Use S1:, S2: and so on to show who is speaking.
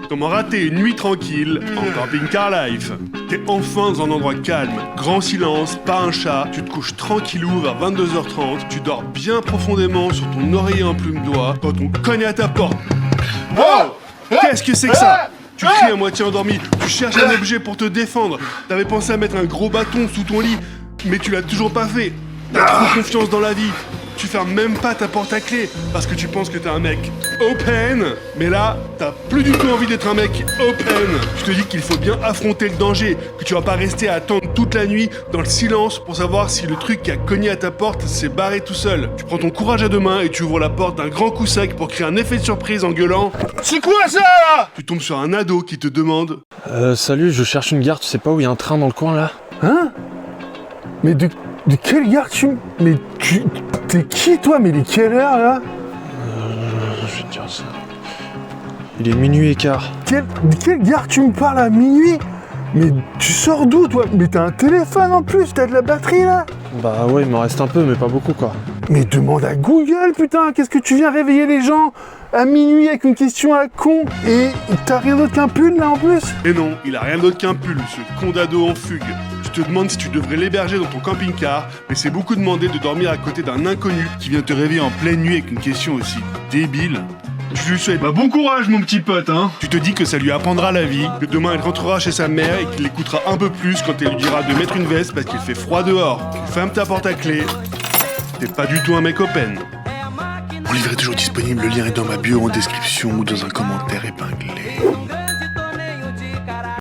S1: Comment rater une nuit tranquille en camping-car life. T'es enfin dans un endroit calme, grand silence, pas un chat, tu te couches tranquillou vers 22h30, tu dors bien profondément sur ton oreiller en plume d'oie quand on cogne à ta porte. Wow! Qu'est-ce que c'est que ça? Tu cries à moitié endormi, tu cherches un objet pour te défendre. T'avais pensé à mettre un gros bâton sous ton lit, mais tu l'as toujours pas fait. T'as trop confiance dans la vie. Tu fermes même pas ta porte à clé parce que tu penses que t'es un mec open. Mais là, t'as plus du tout envie d'être un mec open. Je te dis qu'il faut bien affronter le danger, que tu vas pas rester à attendre toute la nuit dans le silence pour savoir si le truc qui a cogné à ta porte s'est barré tout seul. Tu prends ton courage à deux mains et tu ouvres la porte d'un grand coup sec pour créer un effet de surprise en gueulant « C'est quoi ça là ?» Tu tombes sur un ado qui te demande «
S2: Salut, je cherche une gare, tu sais pas où il y a un train dans le coin là?
S3: Hein? Mais de quelle gare tu... Mais t'es qui toi? Mais il est quelle heure là?
S2: Je vais te dire ça. Il est minuit et quart.
S3: De quelle gare tu me parles à minuit? Mais tu sors d'où toi? Mais t'as un téléphone en plus, t'as de la batterie là?
S2: Bah ouais, il m'en reste un peu, mais pas beaucoup quoi.
S3: Mais demande à Google putain, qu'est-ce que tu viens réveiller les gens à minuit avec une question à con? Et t'as rien d'autre qu'un pull là en plus? »
S1: Et non, il a rien d'autre qu'un pull, ce con d'ado en fugue. Tu te demandes si tu devrais l'héberger dans ton camping-car, mais c'est beaucoup demandé de dormir à côté d'un inconnu qui vient te réveiller en pleine nuit avec une question aussi débile. Je lui souhaite bon courage mon petit pote hein. Tu te dis que ça lui apprendra la vie, que demain elle rentrera chez sa mère et qu'il l'écoutera un peu plus quand elle lui dira de mettre une veste parce qu'il fait froid dehors. Tu fermes ta porte à clé, t'es pas du tout un mec open. Mon livre est toujours disponible, le lien est dans ma bio en description ou dans un commentaire épinglé.